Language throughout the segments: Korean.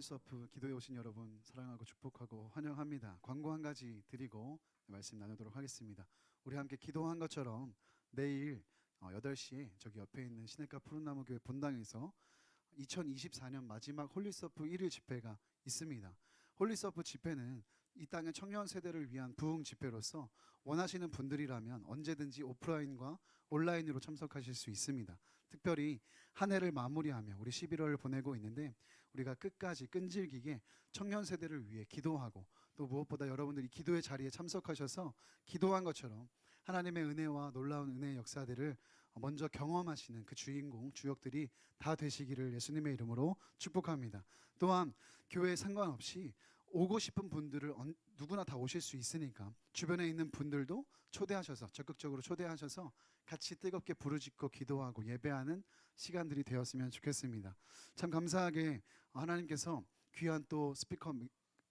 홀리스오프 기도에 오신 여러분 사랑하고 축복하고 환영합니다. 광고 한 가지 드리고 말씀 나누도록 하겠습니다. 우리 함께 기도한 것처럼 내일 8시에 저기 옆에 있는 시냇가 푸른나무 교회 본당에서 2024년 마지막 홀리서프 1일 집회가 있습니다. 홀리서프 집회는 이 땅의 청년 세대를 위한 부흥 집회로서 원하시는 분들이라면 언제든지 오프라인과 온라인으로 참석하실 수 있습니다. 특별히 한 해를 마무리하며 우리 11월을 보내고 있는데 우리가 끝까지 끈질기게 청년 세대를 위해 기도하고 또 무엇보다 여러분들이 기도의 자리에 참석하셔서 기도한 것처럼 하나님의 은혜와 놀라운 은혜의 역사들을 먼저 경험하시는 그 주인공, 주역들이 다 되시기를 예수님의 이름으로 축복합니다. 또한 교회에 상관없이 오고 싶은 분들을 누구나 다 오실 수 있으니까 주변에 있는 분들도 초대하셔서 적극적으로 초대하셔서 같이 뜨겁게 부르짖고 기도하고 예배하는 시간들이 되었으면 좋겠습니다. 참 감사하게 하나님께서 귀한 또 스피커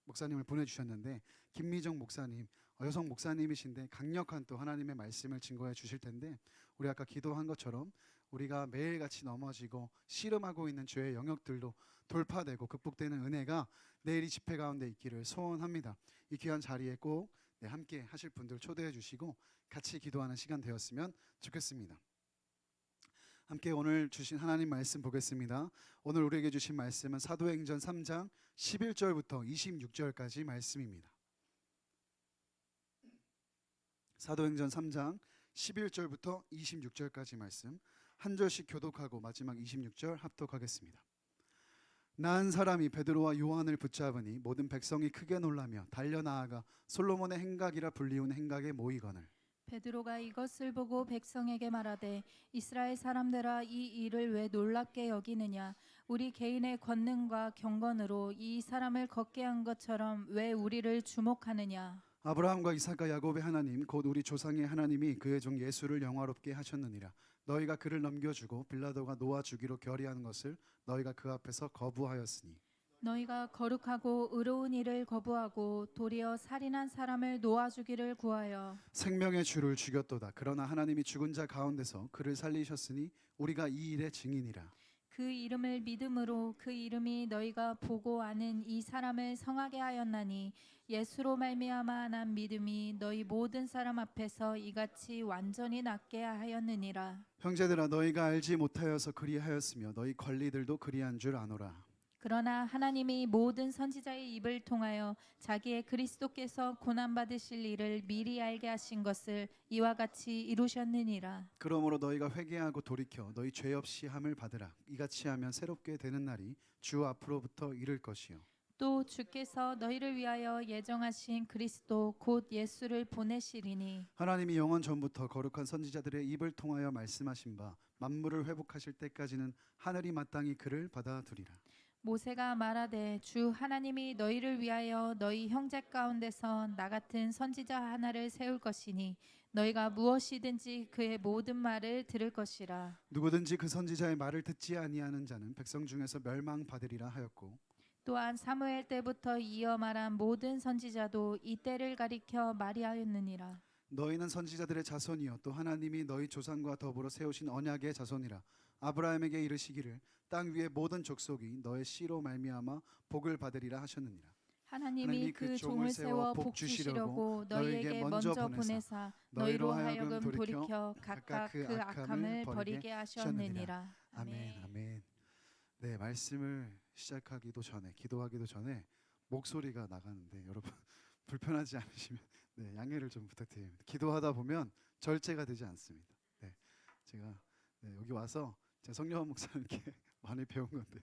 목사님을 보내주셨는데 김미정 목사님, 여성 목사님이신데 강력한 또 하나님의 말씀을 증거해 주실 텐데 우리 아까 기도한 것처럼 우리가 매일같이 넘어지고 씨름하고 있는 죄의 영역들도 돌파되고 극복되는 은혜가 내일 이 집회 가운데 있기를 소원합니다. 이 귀한 자리에 꼭 함께 하실 분들 초대해 주시고 같이 기도하는 시간 되었으면 좋겠습니다. 함께 오늘 주신 하나님 말씀 보겠습니다. 오늘 우리에게 주신 말씀은 사도행전 3장 11절부터 26절까지 말씀입니다. 사도행전 3장 11절부터 26절까지 말씀 한 절씩 교독하고 마지막 26절 합독하겠습니다. 나은 사람이 베드로와 요한을 붙잡으니 모든 백성이 크게 놀라며 달려나아가 솔로몬의 행각이라 불리운 행각에 모이거늘 베드로가 이것을 보고 백성에게 말하되 이스라엘 사람들아 이 일을 왜 놀랍게 여기느냐 우리 개인의 권능과 경건으로 이 사람을 걷게 한 것처럼 왜 우리를 주목하느냐 아브라함과 이삭과 야곱의 하나님 곧 우리 조상의 하나님이 그의 종 예수를 영화롭게 하셨느니라. 너희가 그를 넘겨주고 빌라도가 놓아 주기로 결의한 것을 너희가 그 앞에서 거부하였으니 너희가 거룩하고 의로운 일을 거부하고 도리어 살인한 사람을 놓아주기를 구하여 생명의 주를 죽였도다. 그러나 하나님이 죽은 자 가운데서 그를 살리셨으니 우리가 이 일의 증인이라. 그 이름을 믿음으로 그 이름이 너희가 보고 아는 이 사람을 성하게 하였나니 예수로 말미암아 난 믿음이 너희 모든 사람 앞에서 이같이 완전히 낫게 하였느니라. 형제들아 너희가 알지 못하여서 그리하였으며 너희 관리들도 그리한 줄 아노라. 그러나 하나님이 모든 선지자의 입을 통하여 자기의 그리스도께서 고난받으실 일을 미리 알게 하신 것을 이와 같이 이루셨느니라. 그러므로 너희가 회개하고 돌이켜 너희 죄 없이 함을 받으라. 이같이 하면 새롭게 되는 날이 주 앞으로부터 이를 것이요 또 주께서 너희를 위하여 예정하신 그리스도 곧 예수를 보내시리니 하나님이 영원 전부터 거룩한 선지자들의 입을 통하여 말씀하신 바 만물을 회복하실 때까지는 하늘이 마땅히 그를 받아두리라. 모세가 말하되 주 하나님이 너희를 위하여 너희 형제 가운데서 나 같은 선지자 하나를 세울 것이니 너희가 무엇이든지 그의 모든 말을 들을 것이라. 누구든지 그 선지자의 말을 듣지 아니하는 자는 백성 중에서 멸망받으리라 하였고 또한 사무엘 때부터 이어 말한 모든 선지자도 이 때를 가리켜 말하였느니라. 너희는 선지자들의 자손이요 또 하나님이 너희 조상과 더불어 세우신 언약의 자손이라. 아브라함에게 이르시기를 땅 위의 모든 족속이 너의 씨로 말미암아 복을 받으리라 하셨느니라. 하나님이 그 종을 세워 복 주시려고 너희에게 먼저 보내사 너희로 하여금 돌이켜 각각 그 악함을 버리게 하셨느니라. 아멘. 아멘. 네, 말씀을 시작하기도 전에 기도하기도 전에 목소리가 나가는데 여러분 불편하지 않으시면 양해를 좀 부탁드립니다. 기도하다 보면 절제가 되지 않습니다. 제가 여기 와서 제가 성령 목사님께 많이 배운 건데요.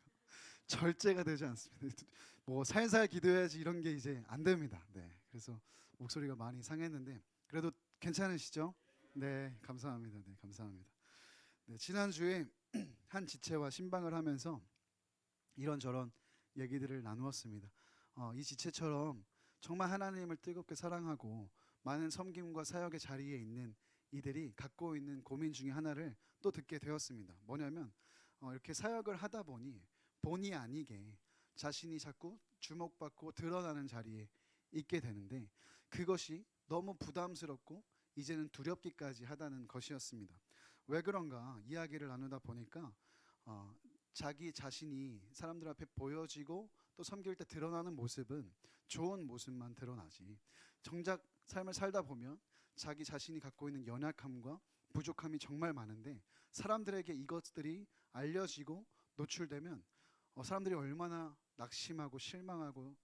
절제가 되지 않습니다. 뭐 살살 기도해야지 이런 게 이제 안 됩니다. 그래서 목소리가 많이 상했는데 그래도 괜찮으시죠? 네, 감사합니다. 감사합니다. 지난주에 한 지체와 신방을 하면서 이런저런 얘기들을 나누었습니다. 이 지체처럼 정말 하나님을 뜨겁게 사랑하고 많은 섬김과 사역의 자리에 있는 이들이 갖고 있는 고민 중에 하나를 또 듣게 되었습니다. 뭐냐면 이렇게 사역을 하다 보니 본의 아니게 자신이 자꾸 주목받고 드러나는 자리에 있게 되는데 그것이 너무 부담스럽고 이제는 두렵기까지 하다는 것이었습니다. 왜 그런가 이야기를 나누다 보니까 자기 자신이 사람들 앞에 보여지고 또 섬길 때 드러나는 모습은 좋은 모습만 드러나지, 정작 삶을 살다 보면 자기 자신이 갖고 있는 연약함과 부족함이 정말 많은데 사람들에게 이것들이 알려지고 노출되면 사람들이 얼마나 낙심하고 실망하고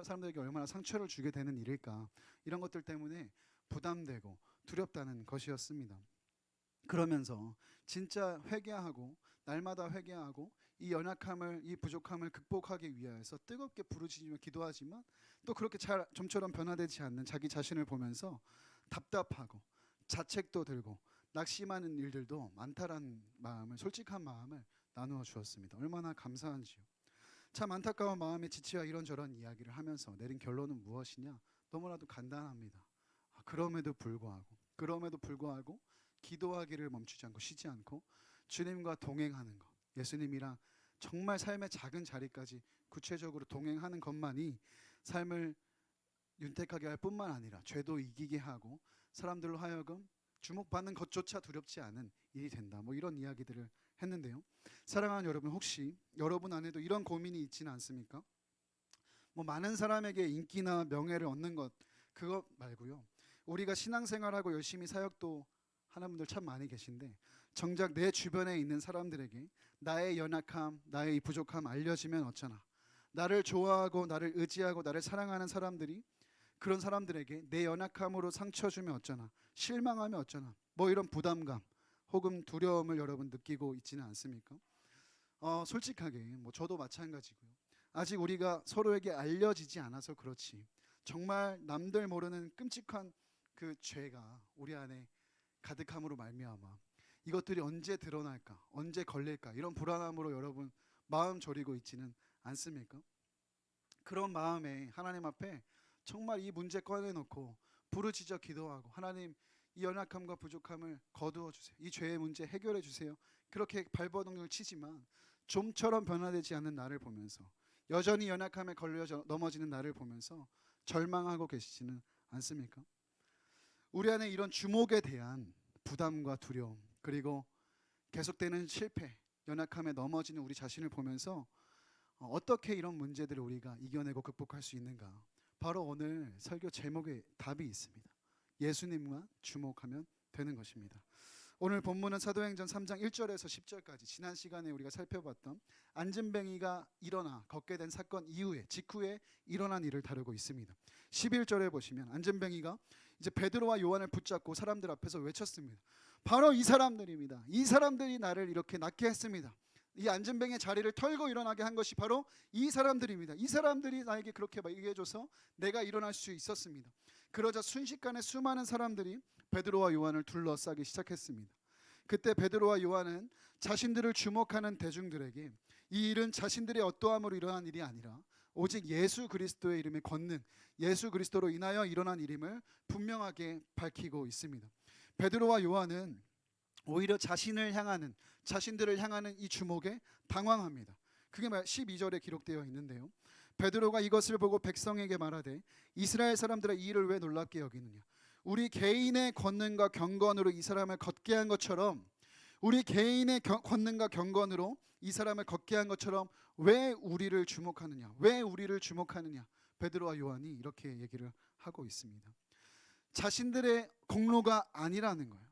사람들에게 얼마나 상처를 주게 되는 일일까, 이런 것들 때문에 부담되고 두렵다는 것이었습니다. 그러면서 진짜 회개하고 날마다 회개하고 이 연약함을, 이 부족함을 극복하기 위해서 뜨겁게 부르짖으며 기도하지만 또 그렇게 잘 좀처럼 변화되지 않는 자기 자신을 보면서 답답하고 자책도 들고 낙심하는 일들도 많다라는 마음을, 솔직한 마음을 나누어 주었습니다. 얼마나 감사한지요. 참 안타까운 마음에 지치와 이런저런 이야기를 하면서 내린 결론은 무엇이냐? 너무나도 간단합니다. 그럼에도 불구하고 기도하기를 멈추지 않고 쉬지 않고 주님과 동행하는 것, 예수님이랑 정말 삶의 작은 자리까지 구체적으로 동행하는 것만이 삶을 윤택하게 할 뿐만 아니라 죄도 이기게 하고 사람들로 하여금 주목받는 것조차 두렵지 않은 일이 된다. 이런 이야기들을 했는데요. 사랑하는 여러분, 혹시 여러분 안에도 이런 고민이 있지는 않습니까? 많은 사람에게 인기나 명예를 얻는 것, 그것 말고요. 우리가 신앙생활하고 열심히 사역도 하는 분들 참 많이 계신데 정작 내 주변에 있는 사람들에게 나의 연약함, 나의 이 부족함 알려지면 어쩌나, 나를 좋아하고 나를 의지하고 나를 사랑하는 사람들이 그런 사람들에게 내 연약함으로 상처 주면 어쩌나, 실망하면 어쩌나, 이런 부담감 혹은 두려움을 여러분 느끼고 있지는 않습니까? 솔직하게 저도 마찬가지고요. 아직 우리가 서로에게 알려지지 않아서 그렇지 정말 남들 모르는 끔찍한 그 죄가 우리 안에 가득함으로 말미암아 이것들이 언제 드러날까, 언제 걸릴까, 이런 불안함으로 여러분 마음 졸이고 있지는 않습니까? 그런 마음에 하나님 앞에 정말 이 문제 꺼내놓고 부르짖어 기도하고, 하나님 이 연약함과 부족함을 거두어 주세요, 이 죄의 문제 해결해 주세요, 그렇게 발버둥을 치지만 좀처럼 변화되지 않는 나를 보면서, 여전히 연약함에 걸려 넘어지는 나를 보면서 절망하고 계시지는 않습니까? 우리 안에 이런 주목에 대한 부담과 두려움, 그리고 계속되는 실패, 연약함에 넘어지는 우리 자신을 보면서 어떻게 이런 문제들을 우리가 이겨내고 극복할 수 있는가? 바로 오늘 설교 제목에 답이 있습니다. 예수님만 주목하면 되는 것입니다. 오늘 본문은 사도행전 3장 1절에서 10절까지 지난 시간에 우리가 살펴봤던 안진뱅이가 일어나 걷게 된 사건 이후에, 직후에 일어난 일을 다루고 있습니다. 11절에 보시면 안진뱅이가 이제 베드로와 요한을 붙잡고 사람들 앞에서 외쳤습니다. 바로 이 사람들입니다. 이 사람들이 나를 이렇게 낫게 했습니다. 이 안진뱅이의 자리를 털고 일어나게 한 것이 바로 이 사람들입니다. 이 사람들이 나에게 그렇게 얘기해줘서 내가 일어날 수 있었습니다. 그러자 순식간에 수많은 사람들이 베드로와 요한을 둘러싸기 시작했습니다. 그때 베드로와 요한은 자신들을 주목하는 대중들에게 이 일은 자신들의 어떠함으로 일어난 일이 아니라 오직 예수 그리스도의 이름의 권능, 예수 그리스도로 인하여 일어난 일임을 분명하게 밝히고 있습니다. 베드로와 요한은 오히려 자신들을 향하는 이 주목에 당황합니다. 그게 12절에 기록되어 있는데요. 베드로가 이것을 보고 백성에게 말하되 이스라엘 사람들아 이 일을 왜 놀랍게 여기느냐, 우리 개인의 권능과 경건으로 이 사람을 걷게 한 것처럼, 우리 개인의 권능과 경건으로 이 사람을 걷게 한 것처럼 왜 우리를 주목하느냐, 왜 우리를 주목하느냐, 베드로와 요한이 이렇게 얘기를 하고 있습니다. 자신들의 공로가 아니라는 거예요.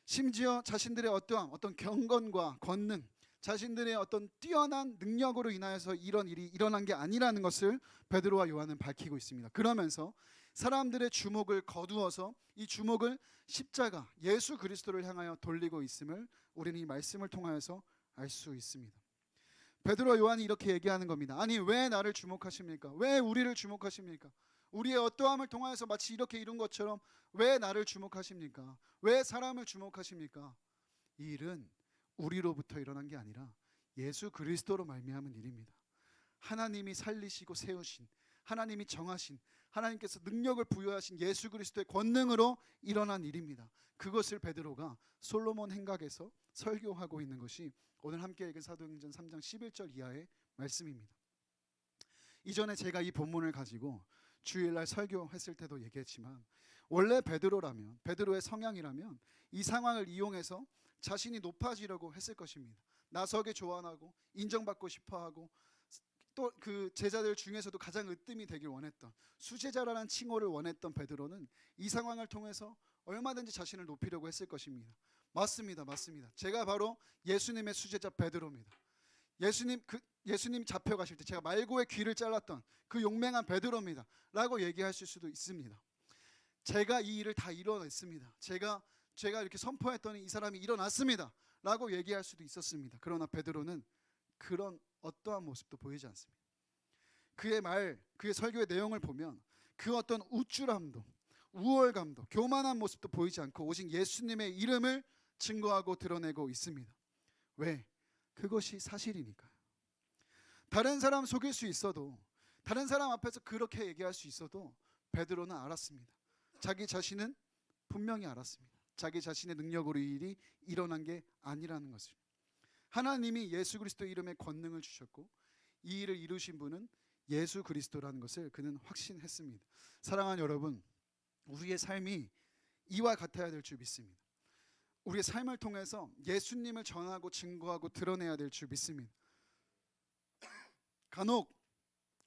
심지어 자신들의 어떤 경건과 권능, 자신들의 어떤 뛰어난 능력으로 인하여서 이런 일이 일어난 게 아니라는 것을 베드로와 요한은 밝히고 있습니다. 그러면서 사람들의 주목을 거두어서 이 주목을 십자가, 예수 그리스도를 향하여 돌리고 있음을 우리는 이 말씀을 통하여서 알 수 있습니다. 베드로와 요한이 이렇게 얘기하는 겁니다. 아니 왜 나를 주목하십니까? 왜 우리를 주목하십니까? 우리의 어떠함을 통하여서 마치 이렇게 이룬 것처럼 왜 나를 주목하십니까? 왜 사람을 주목하십니까? 이 일은 우리로부터 일어난 게 아니라 예수 그리스도로 말미암은 일입니다. 하나님이 살리시고 세우신, 하나님이 정하신, 하나님께서 능력을 부여하신 예수 그리스도의 권능으로 일어난 일입니다. 그것을 베드로가 솔로몬 행각에서 설교하고 있는 것이 오늘 함께 읽은 사도행전 3장 11절 이하의 말씀입니다. 이전에 제가 이 본문을 가지고 주일날 설교했을 때도 얘기했지만 원래 베드로의 성향이라면 이 상황을 이용해서 자신이 높아지려고 했을 것입니다. 나서게 좋아하고 인정받고 싶어하고 또 그 제자들 중에서도 가장 으뜸이 되길 원했던, 수제자라는 칭호를 원했던 베드로는 이 상황을 통해서 얼마든지 자신을 높이려고 했을 것입니다. 맞습니다. 제가 바로 예수님의 수제자 베드로입니다. 예수님 잡혀가실 때 제가 말고의 귀를 잘랐던 그 용맹한 베드로입니다 라고 얘기하실 수도 있습니다. 제가 이 일을 다 이뤄냈습니다. 제가 이렇게 선포했더니 이 사람이 일어났습니다 라고 얘기할 수도 있었습니다. 그러나 베드로는 그런 어떠한 모습도 보이지 않습니다. 그의 설교의 내용을 보면 그 어떤 우쭐함도, 우월감도, 교만한 모습도 보이지 않고 오직 예수님의 이름을 증거하고 드러내고 있습니다. 왜? 그것이 사실이니까요. 다른 사람 속일 수 있어도, 다른 사람 앞에서 그렇게 얘기할 수 있어도 베드로는 알았습니다. 자기 자신은 분명히 알았습니다. 자기 자신의 능력으로 이 일이 일어난 게 아니라는 것을. 하나님이 예수 그리스도 이름에 권능을 주셨고 이 일을 이루신 분은 예수 그리스도라는 것을 그는 확신했습니다. 사랑하는 여러분, 우리의 삶이 이와 같아야 될 줄 믿습니다. 우리의 삶을 통해서 예수님을 전하고 증거하고 드러내야 될 줄 믿습니다. 간혹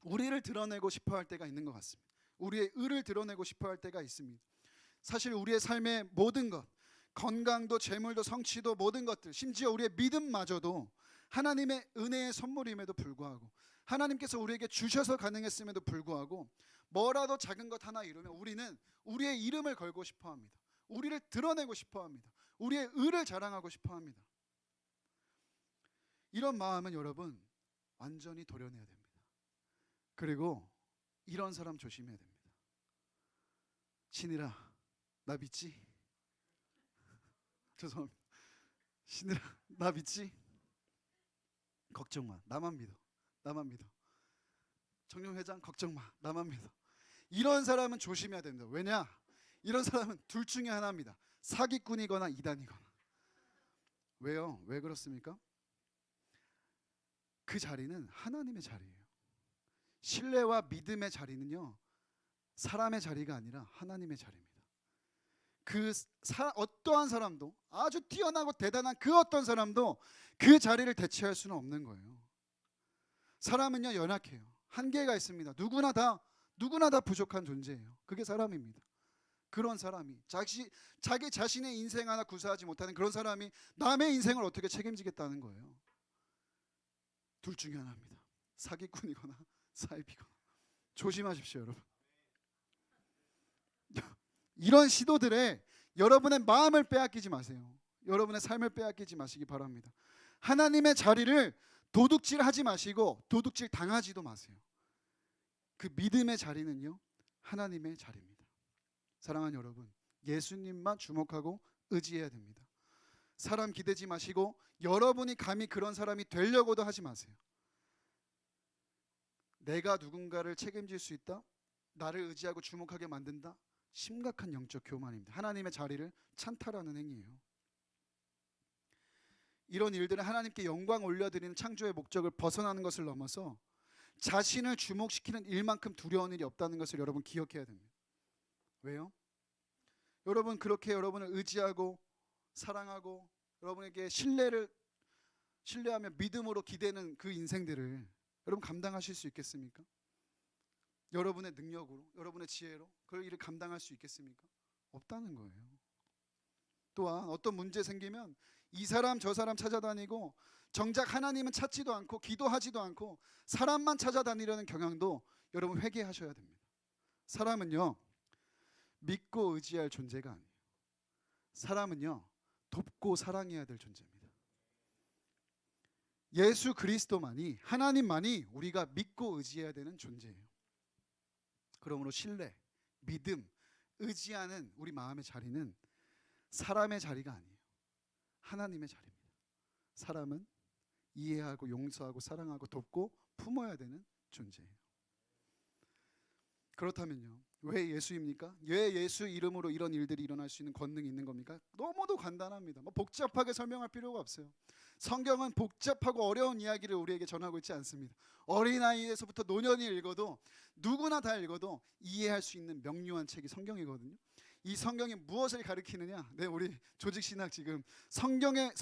우리를 드러내고 싶어 할 때가 있는 것 같습니다. 우리의 의를 드러내고 싶어 할 때가 있습니다. 사실 우리의 삶의 모든 것, 건강도 재물도 성취도 모든 것들, 심지어 우리의 믿음마저도 하나님의 은혜의 선물임에도 불구하고, 하나님께서 우리에게 주셔서 가능했음에도 불구하고 뭐라도 작은 것 하나 이루면 우리는 우리의 이름을 걸고 싶어 합니다. 우리를 드러내고 싶어 합니다. 우리의 의를 자랑하고 싶어 합니다. 이런 마음은 여러분 완전히 도려내야 됩니다. 그리고 이런 사람 조심해야 됩니다. 신이라 나 믿지? 죄송합니다. 신이라 나 믿지? 걱정 마, 나만 믿어. 정령 회장 걱정 마, 나만 믿어. 이런 사람은 조심해야 됩니다. 왜냐? 이런 사람은 둘 중에 하나입니다. 사기꾼이거나 이단이거나. 왜요? 왜 그렇습니까? 그 자리는 하나님의 자리예요. 신뢰와 믿음의 자리는요, 사람의 자리가 아니라 하나님의 자리입니다. 어떠한 사람도, 아주 뛰어나고 대단한 그 어떤 사람도 그 자리를 대체할 수는 없는 거예요. 사람은요 연약해요. 한계가 있습니다. 누구나 다 부족한 존재예요. 그게 사람입니다. 그런 사람이 자기 자신의 인생 하나 구사하지 못하는 그런 사람이 남의 인생을 어떻게 책임지겠다는 거예요. 둘 중에 하나입니다. 사기꾼이거나 사이비거나. 조심하십시오, 여러분. 이런 시도들에 여러분의 마음을 빼앗기지 마세요. 여러분의 삶을 빼앗기지 마시기 바랍니다. 하나님의 자리를 도둑질하지 마시고 도둑질 당하지도 마세요. 그 믿음의 자리는요, 하나님의 자리입니다. 사랑하는 여러분, 예수님만 주목하고 의지해야 됩니다. 사람 기대지 마시고 여러분이 감히 그런 사람이 되려고도 하지 마세요. 내가 누군가를 책임질 수 있다? 나를 의지하고 주목하게 만든다? 심각한 영적 교만입니다. 하나님의 자리를 찬탈하는 행위예요. 이런 일들은 하나님께 영광 올려드리는 창조의 목적을 벗어나는 것을 넘어서 자신을 주목시키는 일만큼 두려운 일이 없다는 것을 여러분 기억해야 됩니다. 왜요? 여러분 그렇게 여러분을 의지하고 사랑하고 여러분에게 신뢰하며 믿음으로 기대는 그 인생들을 여러분 감당하실 수 있겠습니까? 여러분의 능력으로, 여러분의 지혜로 그 일을 감당할 수 있겠습니까? 없다는 거예요. 또한 어떤 문제 생기면 이 사람 저 사람 찾아다니고 정작 하나님은 찾지도 않고 기도하지도 않고 사람만 찾아다니려는 경향도 여러분 회개하셔야 됩니다. 사람은요 믿고 의지할 존재가 아니에요. 사람은요 돕고 사랑해야 될 존재입니다. 예수 그리스도만이, 하나님만이 우리가 믿고 의지해야 되는 존재예요. 그러므로 신뢰, 믿음, 의지하는 우리 마음의 자리는 사람의 자리가 아니에요. 하나님의 자리입니다. 사람은 이해하고 용서하고 사랑하고 돕고 품어야 되는 존재예요. 그렇다면요, 왜 예수입니까? 왜 예수 이름으로 이런 일들이 일어날 수 있는 권능이 있는 겁니까? 너무도 간단합니다. 복잡하게 설명할 필요가 없어요. 성경은 복잡하고 어려운 이야기를 우리에게 전하고 있지 않습니다. 어린아이에서부터 노년이 읽어도 누구나 다 읽어도 이해할 수 있는 명료한 책이 성경이거든요. 이 성경이 무엇을 가리키느냐? 우리 조직신학 지금 성경의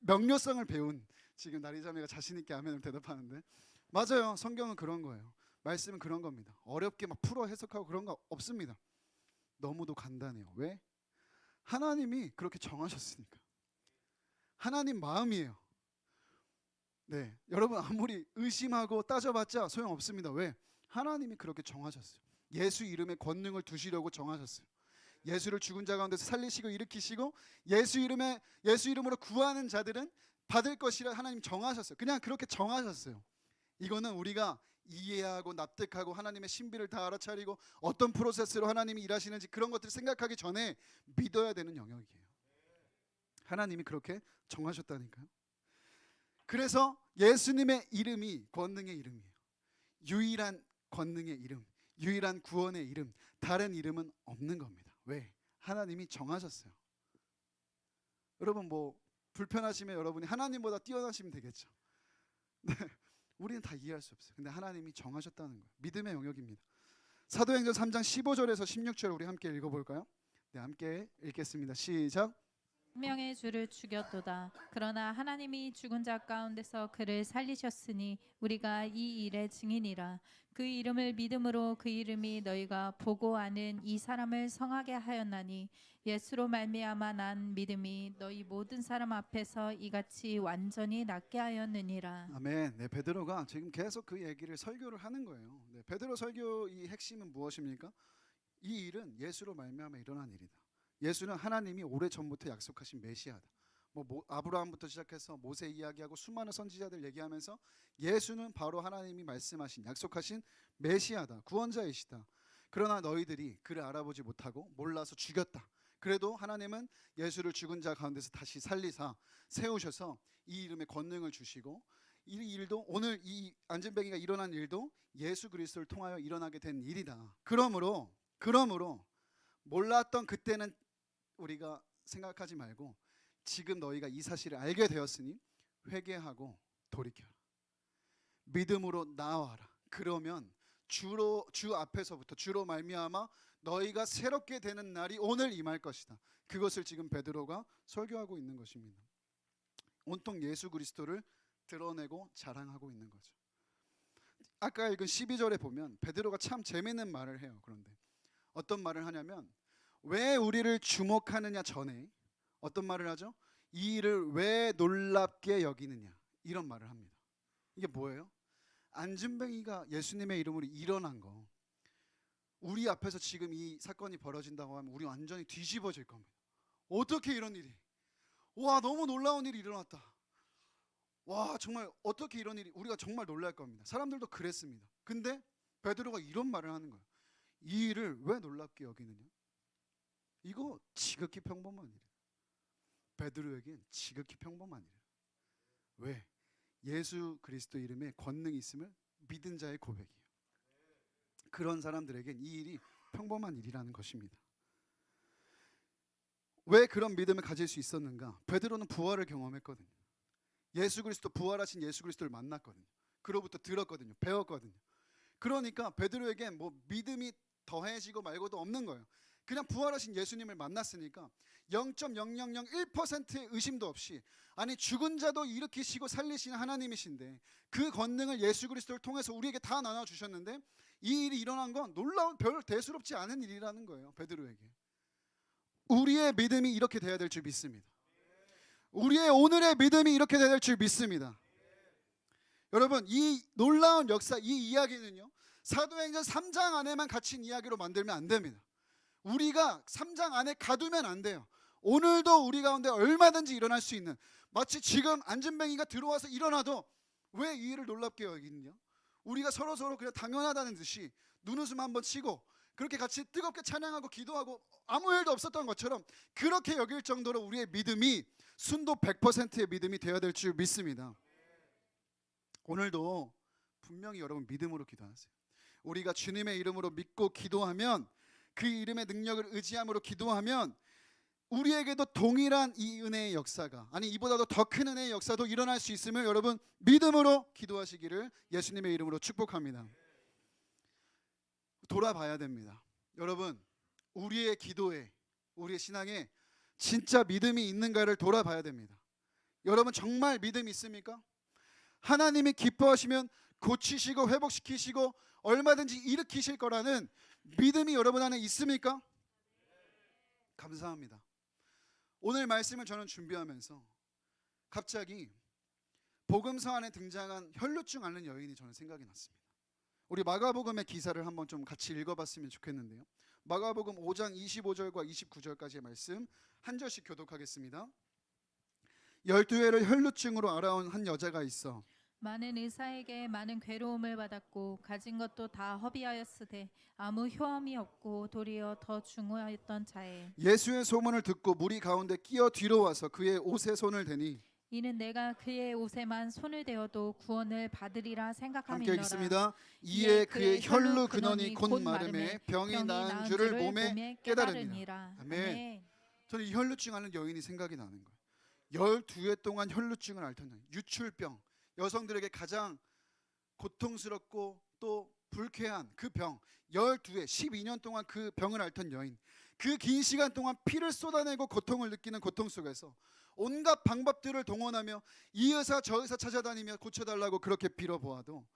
명료성을 배운 지금 나리자매가 자신 있게 아멘을 대답하는데 맞아요. 성경은 그런 거예요. 말씀은 그런 겁니다. 어렵게 막 풀어 해석하고 그런 거 없습니다. 너무도 간단해요. 왜? 하나님이 그렇게 정하셨으니까. 하나님 마음이에요. 네, 여러분 아무리 의심하고 따져봤자 소용없습니다. 왜? 하나님이 그렇게 정하셨어요. 예수 이름에 권능을 두시려고 정하셨어요. 예수를 죽은 자 가운데서 살리시고 일으키시고 예수 이름으로 구하는 자들은 받을 것이라 하나님 정하셨어요. 그냥 그렇게 정하셨어요. 이거는 우리가 이해하고 납득하고 하나님의 신비를 다 알아차리고 어떤 프로세스로 하나님이 일하시는지 그런 것들을 생각하기 전에 믿어야 되는 영역이에요. 하나님이 그렇게 정하셨다니까요. 그래서 예수님의 이름이 권능의 이름이에요. 유일한 권능의 이름, 유일한 구원의 이름, 다른 이름은 없는 겁니다. 왜? 하나님이 정하셨어요. 여러분 뭐 불편하시면 여러분이 하나님보다 뛰어나시면 되겠죠. 네, 우리는 다 이해할 수 없어요. 근데 하나님이 정하셨다는 거예요. 믿음의 영역입니다. 사도행전 3장 15절에서 16절 우리 함께 읽어볼까요? 네, 함께 읽겠습니다. 시작. 생명의 주를 죽였도다. 그러나 하나님이 죽은 자 가운데서 그를 살리셨으니 우리가 이 일의 증인이라. 그 이름을 믿음으로 그 이름이 너희가 보고 아는 이 사람을 성하게 하였나니 예수로 말미암아 난 믿음이 너희 모든 사람 앞에서 이같이 완전히 낫게 하였느니라. 아멘. 네, 베드로가 지금 계속 그 얘기를 설교를 하는 거예요. 네, 베드로 설교 이 핵심은 무엇입니까? 이 일은 예수로 말미암아 일어난 일이다. 예수는 하나님이 오래전부터 약속하신 메시아다. 아브라함부터 시작해서 모세 이야기하고 수많은 선지자들 얘기하면서 예수는 바로 하나님이 말씀하신 약속하신 메시아다. 구원자이시다. 그러나 너희들이 그를 알아보지 못하고 몰라서 죽였다. 그래도 하나님은 예수를 죽은 자 가운데서 다시 살리사 세우셔서 이 이름에 권능을 주시고 이 일도 오늘 이 안진뱅이가 일어난 일도 예수 그리스도를 통하여 일어나게 된 일이다. 그러므로 몰랐던 그때는 우리가 생각하지 말고 지금 너희가 이 사실을 알게 되었으니 회개하고 돌이켜라. 믿음으로 나아와라. 그러면 주 앞에서부터 주로 말미암아 너희가 새롭게 되는 날이 오늘 임할 것이다. 그것을 지금 베드로가 설교하고 있는 것입니다. 온통 예수 그리스도를 드러내고 자랑하고 있는 거죠. 아까 읽은 12절에 보면 베드로가 참 재미있는 말을 해요. 그런데 어떤 말을 하냐면 왜 우리를 주목하느냐 전에 어떤 말을 하죠? 이 일을 왜 놀랍게 여기느냐 이런 말을 합니다. 이게 뭐예요? 안진뱅이가 예수님의 이름으로 일어난 거 우리 앞에서 지금 이 사건이 벌어진다고 하면 우리 완전히 뒤집어질 겁니다. 어떻게 이런 일이? 와, 너무 놀라운 일이 일어났다. 와, 정말 어떻게 이런 일이? 우리가 정말 놀랄 겁니다. 사람들도 그랬습니다. 근데 베드로가 이런 말을 하는 거예요. 이 일을 왜 놀랍게 여기느냐? 이거 지극히 평범한 일이에요. 베드로에겐 지극히 평범한 일이에요. 왜? 예수 그리스도 이름에 권능이 있음을 믿은 자의 고백이에요. 그런 사람들에겐 이 일이 평범한 일이라는 것입니다. 왜 그런 믿음을 가질 수 있었는가? 베드로는 부활을 경험했거든요. 예수 그리스도 부활하신 예수 그리스도를 만났거든요. 그로부터 들었거든요. 배웠거든요. 그러니까 베드로에겐 뭐 믿음이 더해지고 말고도 없는 거예요. 그냥 부활하신 예수님을 만났으니까 0.0001%의 의심도 없이 아니 죽은 자도 일으키시고 살리시는 하나님이신데 그 권능을 예수 그리스도를 통해서 우리에게 다 나눠주셨는데 이 일이 일어난 건 놀라운 별 대수롭지 않은 일이라는 거예요. 베드로에게. 우리의 믿음이 이렇게 돼야 될 줄 믿습니다. 우리의 오늘의 믿음이 이렇게 돼야 될 줄 믿습니다. 여러분 이 놀라운 역사 이 이야기는요 사도행전 3장 안에만 갇힌 이야기로 만들면 안 됩니다. 우리가 3장 안에 가두면 안 돼요. 오늘도 우리 가운데 얼마든지 일어날 수 있는 마치 지금 안진뱅이가 들어와서 일어나도 왜 이 일을 놀랍게 여기느냐? 우리가 서로 그냥 당연하다는 듯이 눈웃음 한번 치고 그렇게 같이 뜨겁게 찬양하고 기도하고 아무 일도 없었던 것처럼 그렇게 여길 정도로 우리의 믿음이 순도 100%의 믿음이 되어야 될 줄 믿습니다. 오늘도 분명히 여러분 믿음으로 기도하세요. 우리가 주님의 이름으로 믿고 기도하면 그 이름의 능력을 의지함으로 기도하면 우리에게도 동일한 이 은혜의 역사가 아니 이보다도 더 큰 은혜의 역사도 일어날 수 있음을 여러분 믿음으로 기도하시기를 예수님의 이름으로 축복합니다. 돌아봐야 됩니다. 여러분 우리의 기도에 우리의 신앙에 진짜 믿음이 있는가를 돌아봐야 됩니다. 여러분 정말 믿음 있습니까? 하나님이 기뻐하시면 고치시고 회복시키시고 얼마든지 일으키실 거라는 믿음이 여러분 안에 있습니까? 감사합니다. 오늘 말씀을 저는 준비하면서 갑자기 복음서 안에 등장한 혈루증 앓는 여인이 저는 생각이 났습니다. 우리 마가복음의 기사를 한번 좀 같이 읽어봤으면 좋겠는데요. 마가복음 5장 25절과 29절까지의 말씀 한 절씩 교독하겠습니다. 12회를 혈루증으로 앓아온 한 여자가 있어 많은 의사에게 많은 괴로움을 받았고 가진 것도 다 허비하였으되 아무 효험이 없고 도리어 더 중후하였던 자에 예수의 소문을 듣고 무리 가운데 끼어 뒤로 와서 그의 옷에 손을 대니 이는 내가 그의 옷에만 손을 대어도 구원을 받으리라 함께 생각함이니라. 읽습니다. 이에 그의 혈루 근원이 곧 마름에 병이 나은 줄을 몸에 깨달으니라. 아멘. 저는 이 혈루증 앓는 여인이 생각이 나는 거예요. 12회 동안 혈루증을 앓던 여인, 유출병, 여성들에게 가장 고통스럽고 또 불쾌한 그 병, 12회 12년 동안 그 병을 앓던 여인, 그 긴 시간 동안 피를 쏟아내고 고통을 느끼는 고통 속에서 온갖 방법들을 동원하며 이 의사 저 의사 찾아다니며 고쳐달라고 그렇게 빌어보아도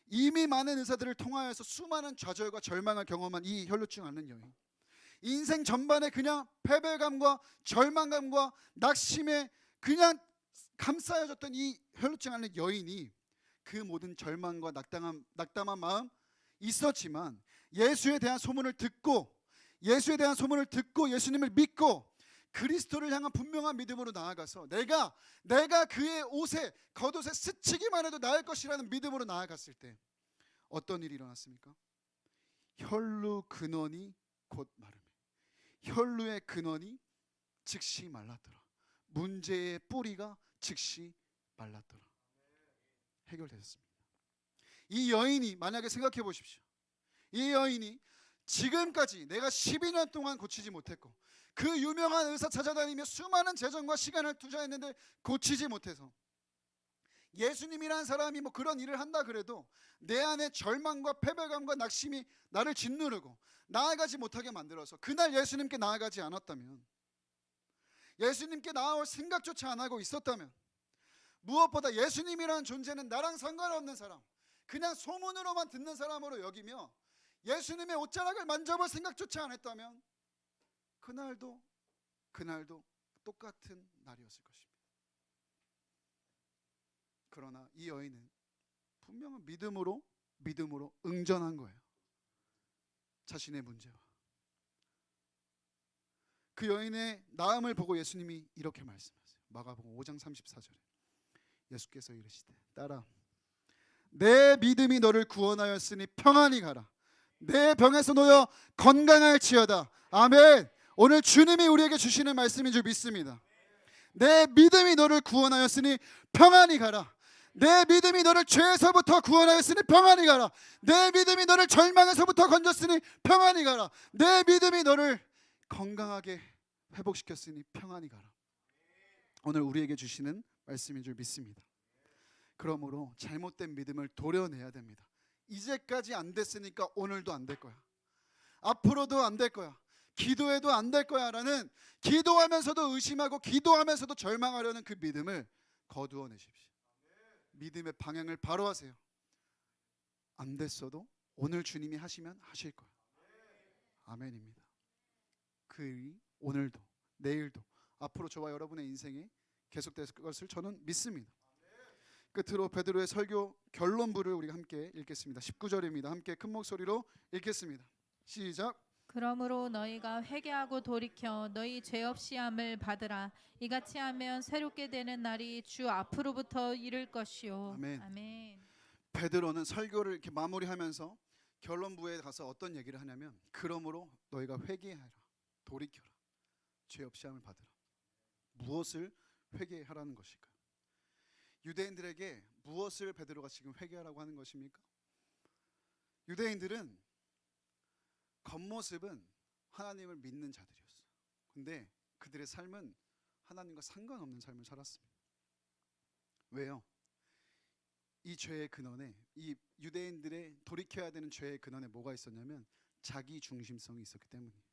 이미 많은 의사들을 통하여서 수많은 좌절과 절망을 경험한 이 혈루증 앓는 여인, 인생 전반에 그냥 패배감과 절망감과 낙심에 그냥 감싸여졌던 이 혈루증 앓는 여인이 그 모든 절망과 낙담한 마음 있었지만 예수에 대한 소문을 듣고 예수님을 믿고 그리스도를 향한 분명한 믿음으로 나아가서 내가 그의 옷에 겉옷에 스치기만 해도 나을 것이라는 믿음으로 나아갔을 때 어떤 일이 일어났습니까? 혈루 근원이 곧 마르매 혈루의 근원이 즉시 말랐더라. 문제의 뿌리가 즉시 말랐더라. 해결되었습니다. 이 여인이 만약에 생각해 보십시오. 이 여인이 지금까지 내가 12년 동안 고치지 못했고 그 유명한 의사 찾아다니며 수많은 재정과 시간을 투자했는데 고치지 못해서 예수님이라는 사람이 뭐 그런 일을 한다 그래도 내 안에 절망과 패배감과 낙심이 나를 짓누르고 나아가지 못하게 만들어서 그날 예수님께 나아가지 않았다면, 예수님께 나아올 생각조차 안 하고 있었다면, 무엇보다 예수님이라는 존재는 나랑 상관없는 사람, 그냥 소문으로만 듣는 사람으로 여기며 예수님의 옷자락을 만져볼 생각조차 안 했다면 그날도 똑같은 날이었을 것입니다. 그러나 이 여인은 분명한 믿음으로 응전한 거예요. 자신의 문제와 그 여인의 나음을 보고 예수님이 이렇게 말씀하세요. 마가복음 5장 34절에 예수께서 이르시되 딸아 내 믿음이 너를 구원하였으니 평안히 가라. 내 병에서 놓여 건강할지어다. 아멘. 오늘 주님이 우리에게 주시는 말씀인 줄 믿습니다. 내 믿음이 너를 구원하였으니 평안히 가라. 내 믿음이 너를 죄에서부터 구원하였으니 평안히 가라. 내 믿음이 너를 절망에서부터 건졌으니 평안히 가라. 내 믿음이 너를 건강하게 회복시켰으니 평안히 가라. 오늘 우리에게 주시는 말씀인 줄 믿습니다. 그러므로 잘못된 믿음을 도려내야 됩니다. 이제까지 안 됐으니까 오늘도 안 될 거야. 앞으로도 안 될 거야. 기도해도 안 될 거야 라는, 기도하면서도 의심하고 기도하면서도 절망하려는 그 믿음을 거두어내십시오. 믿음의 방향을 바로 하세요. 안 됐어도 오늘 주님이 하시면 하실 거야. 아멘입니다. 그 일이 오늘도 내일도 앞으로 저와 여러분의 인생에 계속될 것을 저는 믿습니다. 끝으로 베드로의 설교 결론부를 우리가 함께 읽겠습니다. 19절입니다. 함께 큰 목소리로 읽겠습니다. 시작. 그러므로 너희가 회개하고 돌이켜 너희 죄 없이 함을 받으라. 이같이 하면 새롭게 되는 날이 주 앞으로부터 이를 것이요. 아멘. 아멘. 베드로는 설교를 이렇게 마무리하면서 결론부에 가서 어떤 얘기를 하냐면, 그러므로 너희가 회개하라, 돌이켜라, 죄 없이 함을 받으라. 무엇을 회개하라는 것일까요? 유대인들에게 무엇을 베드로가 지금 회개하라고 하는 것입니까? 유대인들은 겉모습은 하나님을 믿는 자들이었어요. 근데 그들의 삶은 하나님과 상관없는 삶을 살았습니다. 왜요? 이 죄의 근원에, 이 유대인들의 돌이켜야 되는 죄의 근원에 뭐가 있었냐면 자기 중심성이 있었기 때문이에요.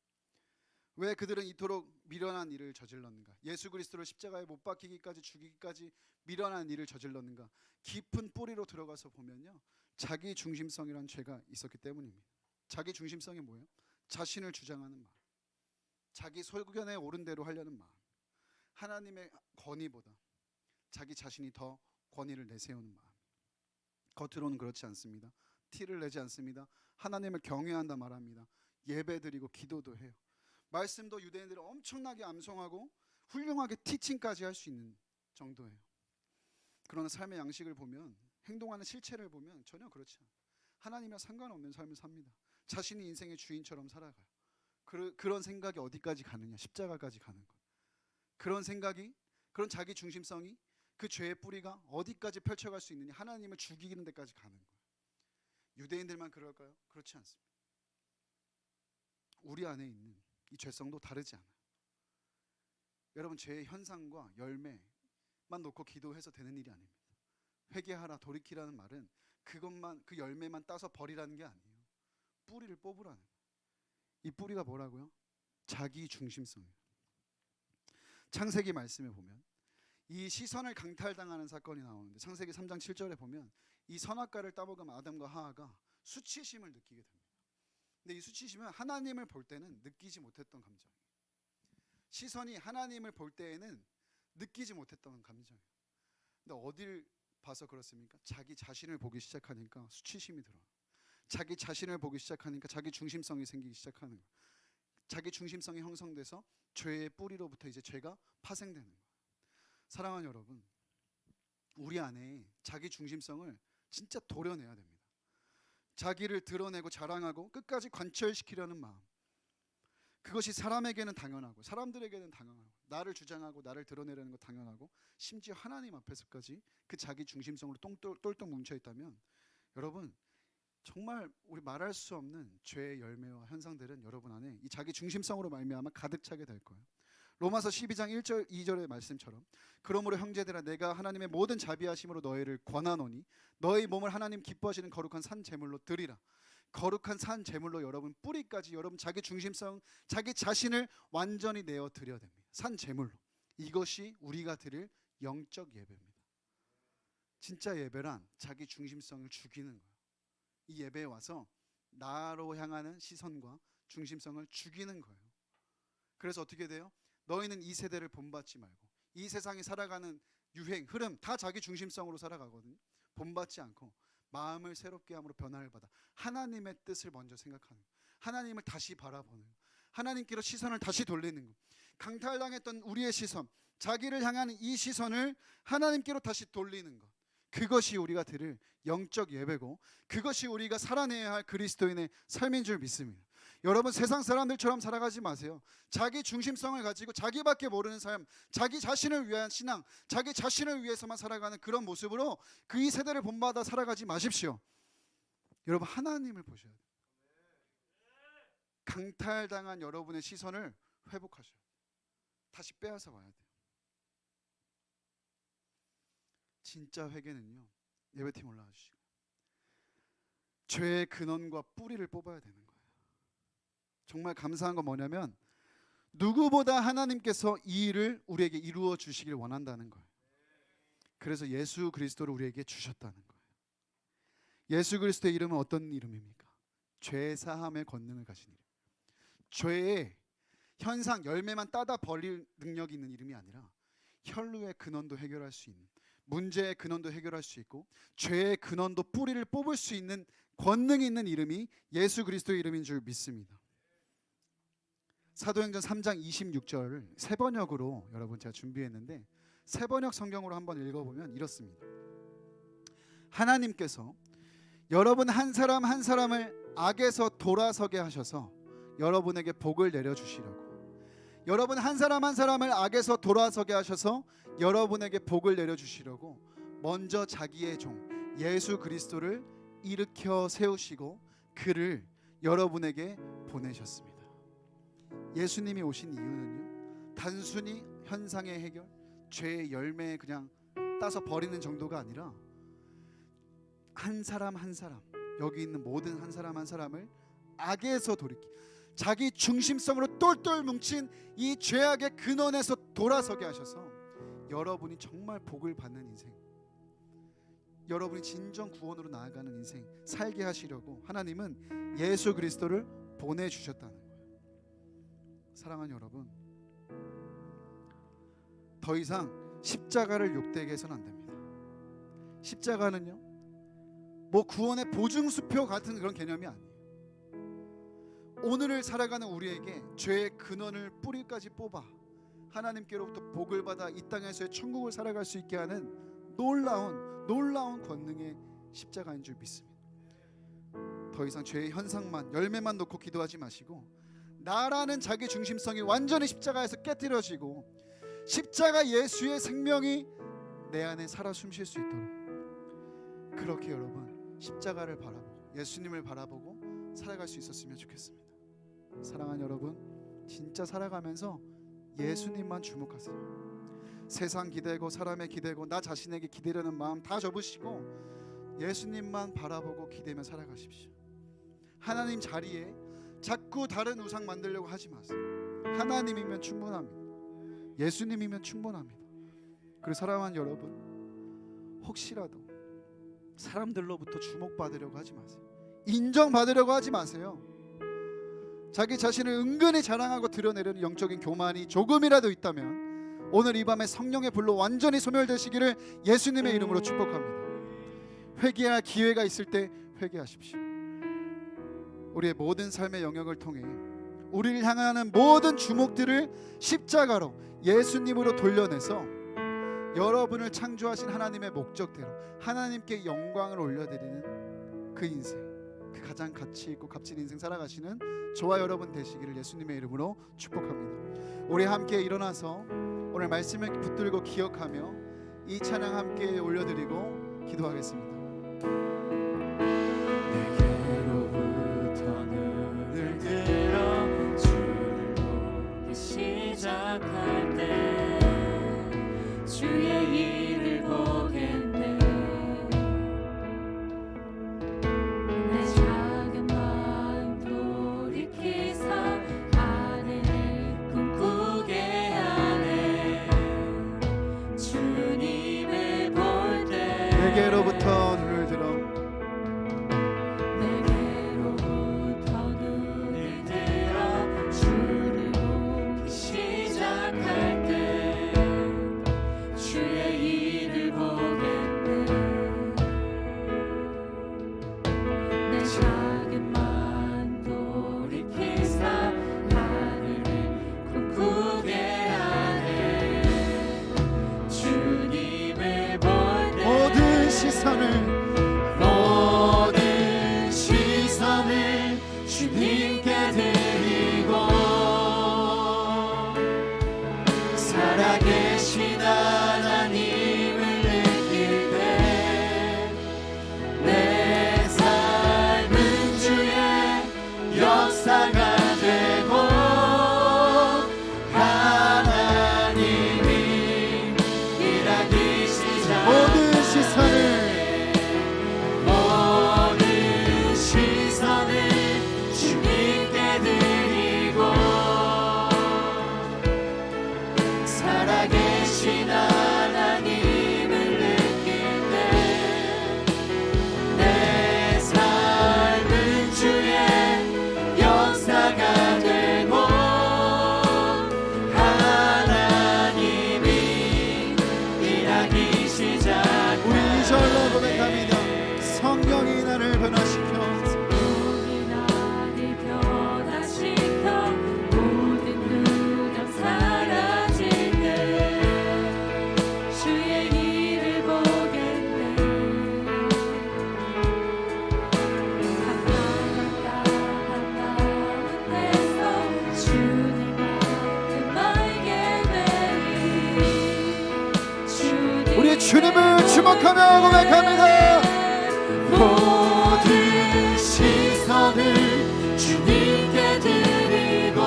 왜 그들은 이토록 미련한 일을 저질렀는가? 예수 그리스도를 십자가에 못 박히기까지, 죽이기까지 미련한 일을 저질렀는가? 깊은 뿌리로 들어가서 보면요, 자기 중심성이란 죄가 있었기 때문입니다. 자기 중심성이 뭐예요? 자신을 주장하는 마음, 자기 소견에 옳은 대로 하려는 마음, 하나님의 권위보다 자기 자신이 더 권위를 내세우는 마음. 겉으로는 그렇지 않습니다. 티를 내지 않습니다. 하나님을 경외한다 말합니다. 예배드리고 기도도 해요. 말씀도 유대인들은 엄청나게 암송하고 훌륭하게 티칭까지 할 수 있는 정도예요. 그러나 삶의 양식을 보면, 행동하는 실체를 보면 전혀 그렇지 않아요. 하나님이랑 상관없는 삶을 삽니다. 자신이 인생의 주인처럼 살아가요. 그런 생각이 어디까지 가느냐? 십자가까지 가는 거예요. 그런 생각이, 그런 자기 중심성이 그 죄의 뿌리가 어디까지 펼쳐갈 수 있느냐? 하나님을 죽이는 데까지 가는 거예요. 유대인들만 그럴까요? 그렇지 않습니다. 우리 안에 있는 이 죄성도 다르지 않아요. 여러분, 죄의 현상과 열매만 놓고 기도해서 되는 일이 아닙니다. 회개하라, 돌이키라는 말은 그것만, 그 열매만 따서 버리라는 게 아니에요. 뿌리를 뽑으라는 거예요. 이 뿌리가 뭐라고요? 자기 중심성이에요. 창세기 말씀에 보면 이 시선을 강탈당하는 사건이 나오는데, 창세기 3장 7절에 보면 이 선악과를 따먹은 아담과 하하가 수치심을 느끼게 됩니다. 근데 이 수치심은 하나님을 볼 때는 느끼지 못했던 감정이에요. 시선이 하나님을 볼 때에는 느끼지 못했던 감정이에요. 근데 어딜 봐서 그렇습니까? 자기 자신을 보기 시작하니까 수치심이 들어요. 자기 자신을 보기 시작하니까 자기 중심성이 생기기 시작하는 거예요. 자기 중심성이 형성돼서 죄의 뿌리로부터 이제 죄가 파생되는 거예요. 사랑하는 여러분, 우리 안에 자기 중심성을 진짜 도려내야 됩니다. 자기를 드러내고 자랑하고 끝까지 관철시키려는 마음, 그것이 사람에게는 당연하고 사람들에게는 당연하고, 나를 주장하고 나를 드러내려는 거 당연하고, 심지어 하나님 앞에서까지 그 자기 중심성으로 똘똘 뭉쳐있다면, 여러분 정말 우리 말할 수 없는 죄의 열매와 현상들은 여러분 안에 이 자기 중심성으로 말미암아 가득 차게 될 거예요. 로마서 12장 1절 2절의 말씀처럼, 그러므로 형제들아 내가 하나님의 모든 자비하심으로 너희를 권하노니 너희 몸을 하나님 기뻐하시는 거룩한 산 제물로 드리라. 거룩한 산 제물로 여러분 뿌리까지, 여러분 자기 중심성, 자기 자신을 완전히 내어 드려야 됩니다. 산 제물로. 이것이 우리가 드릴 영적 예배입니다. 진짜 예배란 자기 중심성을 죽이는 거예요. 이 예배에 와서 나로 향하는 시선과 중심성을 죽이는 거예요. 그래서 어떻게 돼요? 너희는 이 세대를 본받지 말고, 이 세상이 살아가는 유행, 흐름 다 자기 중심성으로 살아가거든요. 본받지 않고 마음을 새롭게 함으로 변화를 받아 하나님의 뜻을 먼저 생각하는 거예요. 하나님을 다시 바라보는 거예요. 하나님께로 시선을 다시 돌리는 거예요. 강탈당했던 우리의 시선, 자기를 향한 이 시선을 하나님께로 다시 돌리는 것, 그것이 우리가 드릴 영적 예배고, 그것이 우리가 살아내야 할 그리스도인의 삶인 줄 믿습니다. 여러분, 세상 사람들처럼 살아가지 마세요. 자기 중심성을 가지고 자기밖에 모르는 삶, 자기 자신을 위한 신앙, 자기 자신을 위해서만 살아가는 그런 모습으로 그 이 세대를 본받아 살아가지 마십시오. 여러분, 하나님을 보셔야 돼요. 강탈당한 여러분의 시선을 회복하셔야 돼요. 다시 빼앗아 와야 돼요. 진짜 회개는요, 예배팀 올라와 주시고 죄의 근원과 뿌리를 뽑아야 되는 거예요. 정말 감사한 건 뭐냐면, 누구보다 하나님께서 이 일을 우리에게 이루어 주시길 원한다는 거예요. 그래서 예수 그리스도를 우리에게 주셨다는 거예요. 예수 그리스도의 이름은 어떤 이름입니까? 죄 사함의 권능을 가진 이름. 죄의 현상, 열매만 따다 버릴 능력이 있는 이름이 아니라 혈루의 근원도 해결할 수 있는, 문제의 근원도 해결할 수 있고, 죄의 근원도 뿌리를 뽑을 수 있는 권능이 있는 이름이 예수 그리스도의 이름인 줄 믿습니다. 사도행전 3장 26절 세 번역으로 여러분 제가 준비했는데, 세 번역 성경으로 한번 읽어보면 이렇습니다. 하나님께서 여러분 한 사람 한 사람을 악에서 돌아서게 하셔서 여러분에게 복을 내려주시려고, 여러분 한 사람 한 사람을 악에서 돌아서게 하셔서 여러분에게 복을 내려주시려고 먼저 자기의 종 예수 그리스도를 일으켜 세우시고 그를 여러분에게 보내셨습니다. 예수님이 오신 이유는요, 단순히 현상의 해결, 죄의 열매에 그냥 따서 버리는 정도가 아니라 한 사람 한 사람, 여기 있는 모든 한 사람 한 사람을 악에서 돌이키, 자기 중심성으로 똘똘 뭉친 이 죄악의 근원에서 돌아서게 하셔서 여러분이 정말 복을 받는 인생, 여러분이 진정 구원으로 나아가는 인생 살게 하시려고 하나님은 예수 그리스도를 보내주셨다는 거예요. 사랑하는 여러분, 더 이상 십자가를 욕되게 해서는 안 됩니다. 십자가는요, 뭐 구원의 보증수표 같은 그런 개념이 아니에요. 오늘을 살아가는 우리에게 죄의 근원을 뿌리까지 뽑아 하나님께로부터 복을 받아 이 땅에서의 천국을 살아갈 수 있게 하는 놀라운 권능의 십자가인 줄 믿습니다. 더 이상 죄의 현상만, 열매만 놓고 기도하지 마시고 나라는 자기 중심성이 완전히 십자가에서 깨뜨려지고 십자가 예수의 생명이 내 안에 살아 숨쉴 수 있도록, 그렇게 여러분 십자가를 바라보고 예수님을 바라보고 살아갈 수 있었으면 좋겠습니다. 사랑하는 여러분, 진짜 살아가면서 예수님만 주목하세요. 세상 기대고 사람의 기대고 나 자신에게 기대려는 마음 다 접으시고 예수님만 바라보고 기대며 살아가십시오. 하나님 자리에 자꾸 다른 우상 만들려고 하지 마세요. 하나님이면 충분합니다. 예수님이면 충분합니다. 그리고 사랑하는 여러분, 혹시라도 사람들로부터 주목받으려고 하지 마세요. 인정받으려고 하지 마세요. 자기 자신을 은근히 자랑하고 드러내려는 영적인 교만이 조금이라도 있다면 오늘 이 밤에 성령의 불로 완전히 소멸되시기를 예수님의 이름으로 축복합니다. 회개할 기회가 있을 때 회개하십시오. 우리의 모든 삶의 영역을 통해 우리를 향하는 모든 주목들을 십자가로 예수님으로 돌려내서 여러분을 창조하신 하나님의 목적대로 하나님께 영광을 올려드리는 그 인생, 그 가장 가치 있고 값진 인생 살아가시는 저와 여러분 되시기를 예수님의 이름으로 축복합니다. 우리 함께 일어나서 오늘 말씀을 붙들고 기억하며 이 찬양 함께 올려드리고 기도하겠습니다. 내게로부터 눈을 들어 주를 보기 시작할 때 주의 일을 보겠네. 내 작은 마음 돌이키사 하늘을 꿈꾸게 하네. 주님을 볼 때 내게로부터 눈을 들어 내게로부터 눈을 들어 주를 보기 시작할 때 주의 일을 보겠네. 내 작은 마음 돌이키사 하늘을 꿈꾸게 하네. 주님을 볼 때 모든 시선을 주님께 드리고 살아계신 하나님을 느낄 때 내 삶은 주의 역사가 되고 하나님이 일하기 시작. 모든 시선을 주님께 드리고 살아계신 하나님을 느낄 때 내 삶은 주의 역사가 되고 하나님이 일하기 시작. 우리 이절로 고백합니다. 성령이 나를 변화시켜 주님을 주목하며 고백합니다. 모든 시선을 주님께 드리고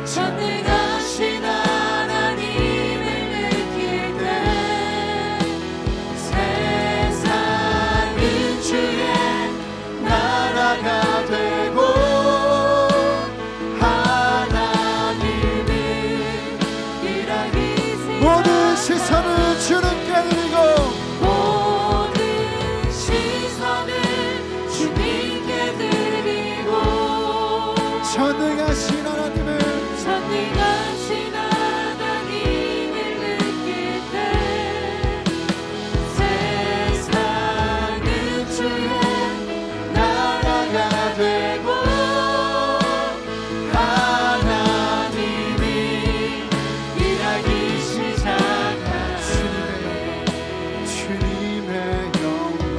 전능하신 하나님을 느낄 때 세상은 주의 나라가 되고 하나님이 일하기 모든 시선을 주는 전능하신 하나님을 전능하신 하나님을 느낄 때 세상은 주의 나라가 되고 하나님이 일하기 시작하시네. 주님의 영광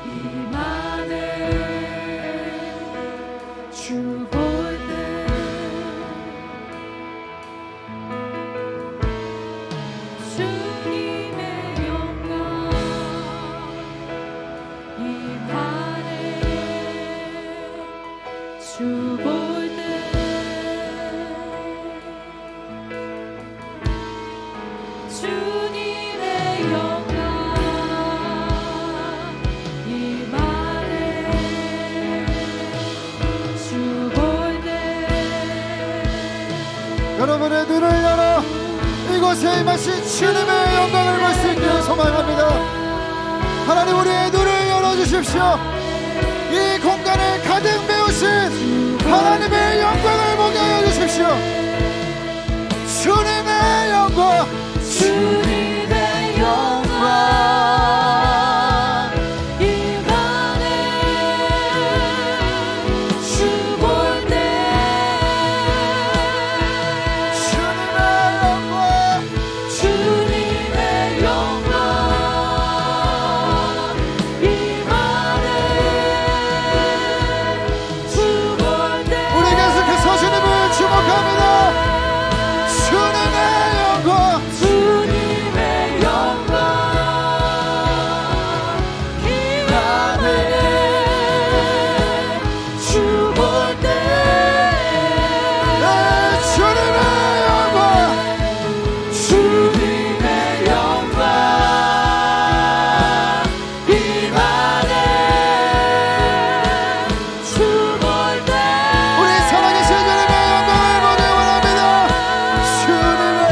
이만해 주 볼 때 주님의 영광 이만해 주 볼 때 주님의 영광 이만해 주 볼 때 여러분의 눈을 열어 이곳에 임하신 주님의 영광을 볼 수 있기를 소망합니다. 하나님 우리의 눈을 열어주십시오. 이 공간을 가득 메우신 하나님의 영광을 보게 하여 주십시오. 주님의 영광 주님의 영광 이만해 주 볼 때 주님의 영광 주님의 영광 이만해 주 볼 때 우리 계속해서 주님을 주목합니다. 주님의 영광 주님의 영광 이만해 주 볼 때 주님의 영광 주님의 영광 이만해 주 볼 때 우리 살아계신 주님의 영광을 보기 원합니다. 주님의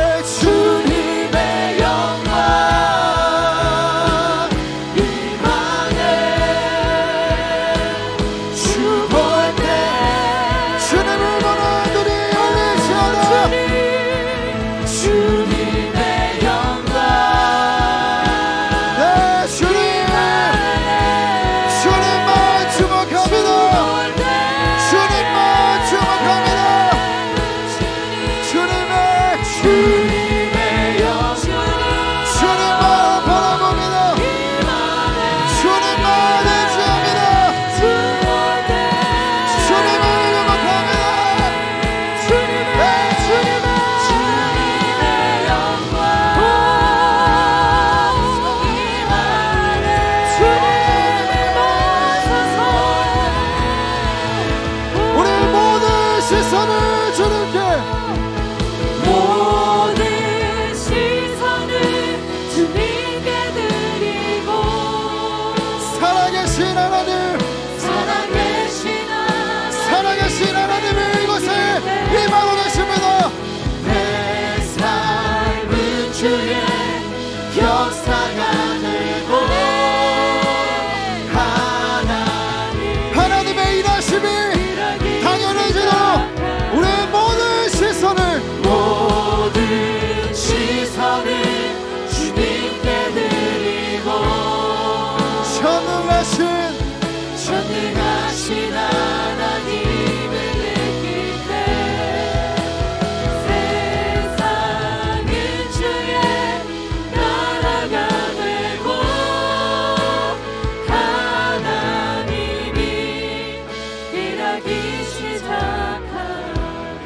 영광 이만해 주 볼 때 주님을 보는 눈이 열리시오다. 주님의 영광 네, 주님만 주목합니다. 주님만 주목합니다. 주님의 주님만 바라봅니다. 주님만 의지합니다. 주님을 주목합니다. 우리 모든 시선을 주님께 모든 시선을 주님께 드리고 살아계신 하나님 살아계신 하나님이 이곳에 임하고 계십니다. 내 삶은 주의 역사가 되고 하나님의 일하심이 당연해지도록 우리의 모든 시선을 모든 시선을 주님께 드리고 전능하신 하나님을 느낄 때 세상은 주의 나라가 되고 하나님이 일하기 시작하네.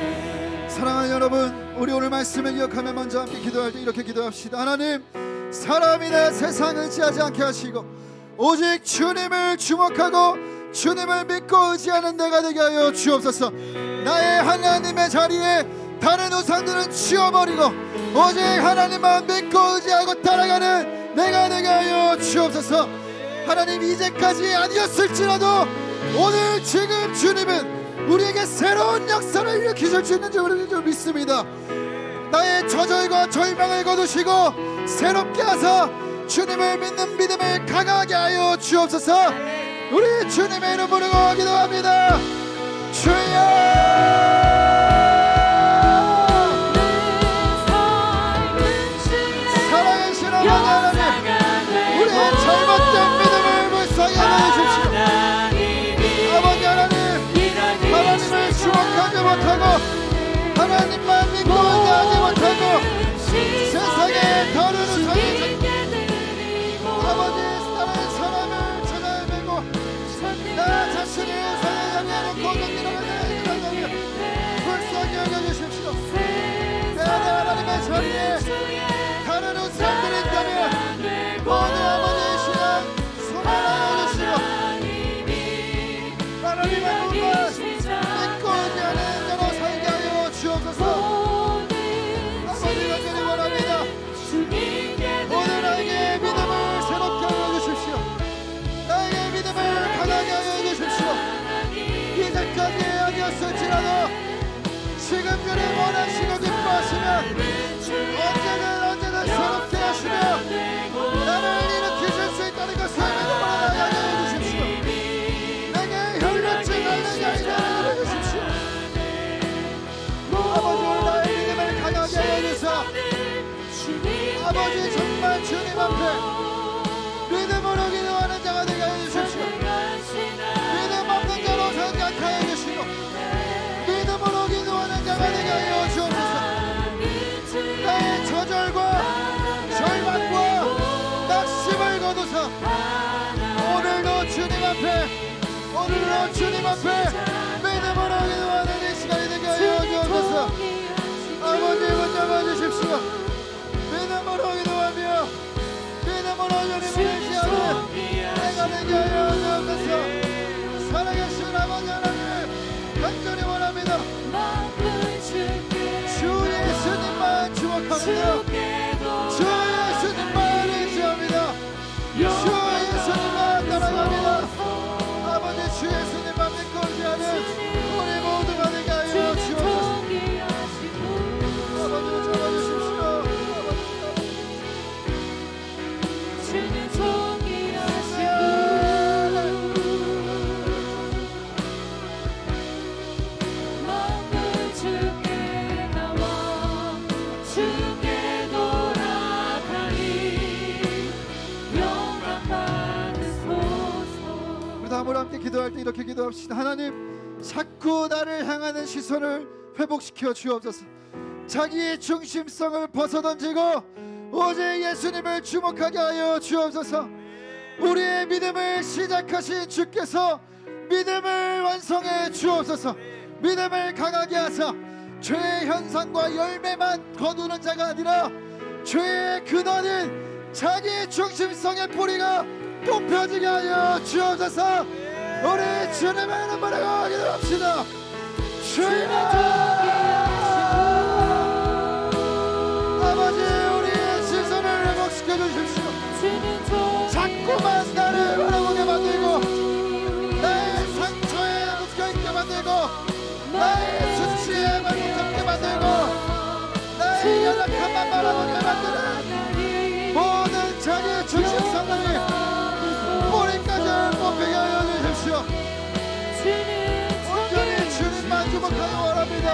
사랑하는 여러분, 우리 오늘 말씀을 기억하며 먼저 함께 기도할 때 이렇게 기도합시다. 하나님, 사람이나 세상을 지하지 않게 하시고 오직 주님을 주목하고 주님을 믿고 의지하는 내가 되게 하여 주옵소서. 나의 하나님의 자리에 다른 우상들은 치워버리고 오직 하나님만 믿고 의지하고 따라가는 내가 되게 하여 주옵소서. 하나님, 이제까지 아니었을지라도 오늘 지금 주님은 우리에게 새로운 역사를 일으키실 수 있는 줄 우리는 믿습니다. 나의 좌절과 절망을 거두시고 새롭게 하사 주님을 믿는 믿음을 강하게 하여 주옵소서. 우리 주님의 이름 부르고 기도합니다. 주여 살아계신 아버지 하나님, 우리의 잘못된 믿음을 불쌍히 여겨주십시오. 아버지 하나님, 하나님을 주목하지 못하고 하나님만 믿고 의지하지 못하고 세상에 다른 우상이 아버지 다른 사람을 찾아내고 나 자신이 우상을 향해놓고 견디는 불쌍히 여겨주십시오. 내 안에 하나님의 자리에 다른 우상들이 있다면 모두 아버지의 신앙 소멸하여 주시고 하나님의 분만 믿고 의지하는 자로 살게 하여 주옵소서. 아버지 간절히 원합니다. 오늘 나에게 믿음을 새롭게 하여 주십시오. 나에게 믿음을 강하게 하여 주십시오. 이제까지 아니었을지라도 지금 그를 원하시고 기뻐하시면 언제든 새롭게 하시며 나를 일으키실 수 있다는 것을 믿음으로 나가게 하여 주십시오. 내게 혈루증 알레르기 아이들을 해주십시오. 아버지 오늘 나의 믿음을 강하게 하여 주사 아버지 정말 주님 앞에 믿음으로 기도하는 자가 되게 하여 주십시오. 믿음 없는 자로 생각하여 주시고 믿음으로 기도하는 자가 되게 하여 주옵소서. 나의 저절과 절망과 낙심을 거두사 오늘도 주님 앞에 믿음으로 기도하는 이 시간이 되게 하여 주옵소서. 아버지 붙잡아 주십시오. 믿음으로 기도하며 믿음으로 주님을 의지하는 내가 되게 하여 주옵소서. 살아계신 아버지 하나님 간절히 원합니다. 주 예수님만 주목합니다. 주 예수님만 의지합니다. 주 예수님만 따라갑니다. 아버지 주 예수님만 믿고 의지하는 우리 모두가 되게 하여 주옵소서. 아버지 잡아주십시오. 우리 다음으로 함께 기도할 때 이렇게 기도합시다. 하나님, 자꾸 나를 향하는 시선을 회복시켜 주옵소서. 자기의 중심성을 벗어던지고 오직 예수님을 주목하게 하여 주옵소서. 우리의 믿음을 시작하신 주께서 믿음을 완성해 주옵소서. 믿음을 강하게 하사 죄의 현상과 열매만 거두는 자가 아니라 죄의 근원인 자기 중심성의 뿌리가 뽑혀지게 하여 주옵소서. 우리 주님의 이름으로 기도합시다. 주여 아버지, 우리의 시선을 회복시켜 주십시오. 자꾸만 나를 바라보게 만들고 나의 상처에 묶여있게 만들고 나의 수치에만 붙잡게 만들고 나의 연약함만 바라보게 만드는 모든 자기의 중심성들이 뿌리까지 뽑히게 하여 주십시오. 온전히 주님만 주목하기 원합니다.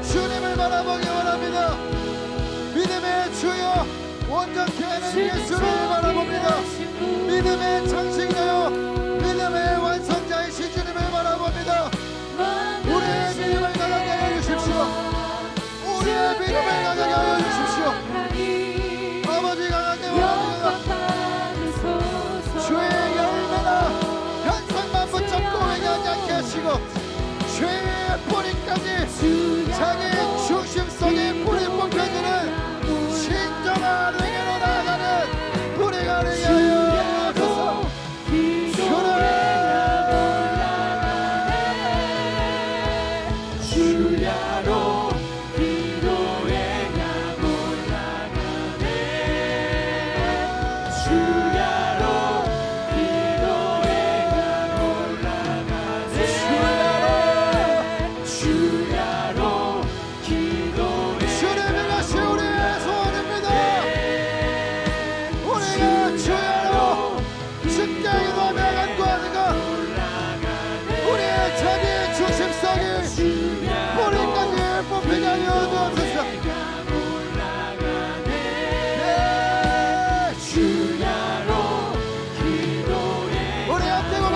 주님을 바라보기 원합니다. 믿음의 주여 온전케 하는 예수를 바라봅니다. 믿음의 창시자여 믿음의 완성자이신 주님을 바라봅니다. 우리의 믿음을 강하게 하여 주십시오. 우리의 믿음을 강하게 하여 주십시오. 아버지 강하게 원합니다. 죄의 열매나 현상만 붙잡고 회개하지 않게 하시고 죄의 뿌리까지 자기 중심성이 뿌리 뽑혀지는 신정한 회개로 나아가는 우리가 되게 하여 주옵소서.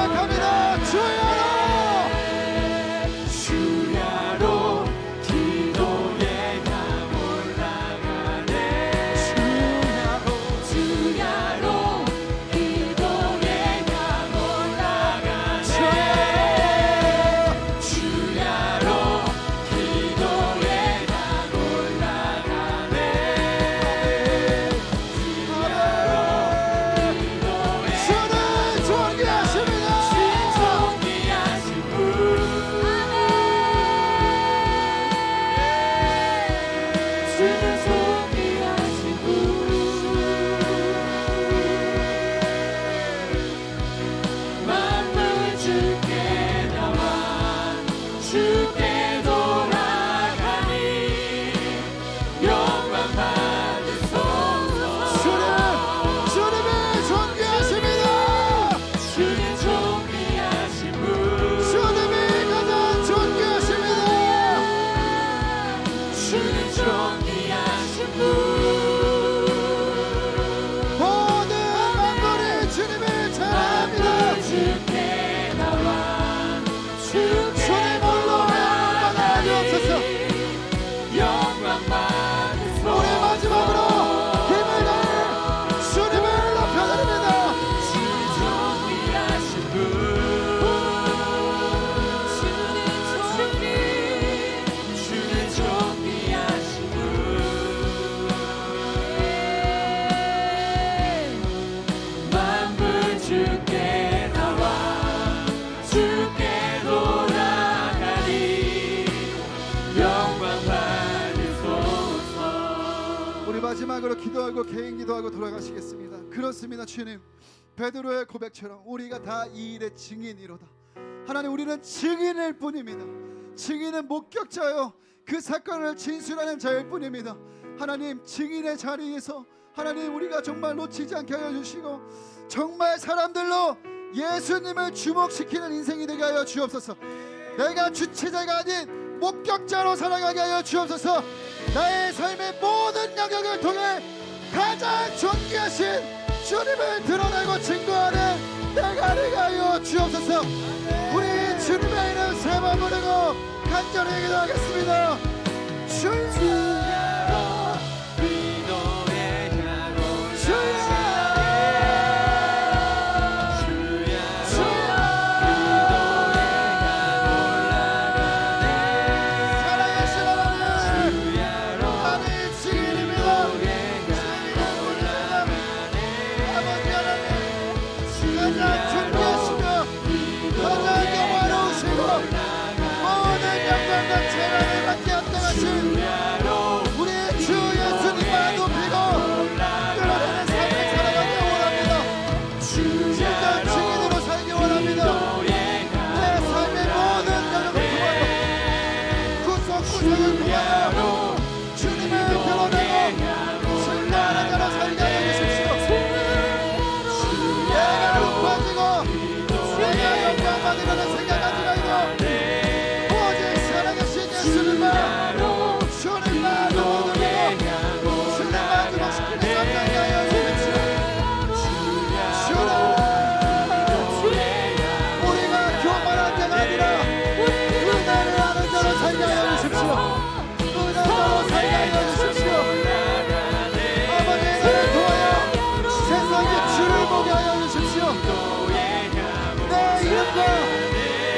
고백합니다. 주여로 주야로 기도의 강 올라가네 주야로 기도의 강 올라가네 주야로 기도의 강 올라가네 주는 존귀하십니다. 존귀하신 분 주는 존귀하신 분 만물 주께 나와 주께 돌아가니 영광 받으소서 주님이 존귀하십니다. 주는 존귀하신 분 주님이 가장 존귀하십니다. 주는 존귀하신 분 모든 만물이 주님을 찬양합니다. 주께 나와 주께 주님 홀로 영광 주옵소서. 영광 받으소서 우리 마지막으로 힘을 다해 주님을 높여드립니다. 주는 존귀하신 분 주는 존귀하신 분 만물 주께 나와 주께 돌아가니 영광 받으소서 우리 마지막으로 기도하고 개인 기도하고 돌아가시겠습니다. 그렇습니다. 주님, 베드로의 고백처럼 우리가 다 이 일의 증인이로다. 하나님, 우리는 증인일 뿐입니다. 증인은 목격자요, 그 사건을 진술하는 자일 뿐입니다. 하나님, 증인의 자리에서 하나님 우리가 정말 놓치지 않게 하여 주시고 정말 사람들로 예수님을 주목시키는 인생이 되게 하여 주옵소서. 내가 주체자가 아닌 목격자로 살아가게 하여 주옵소서. 나의 삶의 모든 영역을 통해 가장 존귀하신 주님을 드러내고 증거하는 내가 되게 하여 주옵소서. 우리 주님의 이름 세 번 부르고 간절히 기도하겠습니다. 주여 기도의 강 살아계신 하나님, 하나님 증인입니다. 아버지 하나님, 가장 존귀하시며 가장 영화로우시고 모든 영광과 찬양을 받게 합당하신 우리의 주 예수님만 높이고 끌어내는 삶을 살아가기 원합니다. 진짜 증인으로 살기 원합니다. 내 삶의 모든 영역을 통하여 구석구석을 통하여 주님을 드러내고 증거하는 자로 살게 하여 주십시오. 내가 높아지고 내가 영광 받으려는 생각하지 말고 오직 살아계신 예수님만 주님만 높여드리고 주님만 주목시키는 삶 살게 하여 주십시오. 주님, 우리가 교만한 자가 아니라 은혜를 아는 자로 살게 하여 주십시오. 은혜로 살게 하여 주십시오. 아버지, 나를 도와여 세상의 주를 보게 하여 주십시오. 내 이름과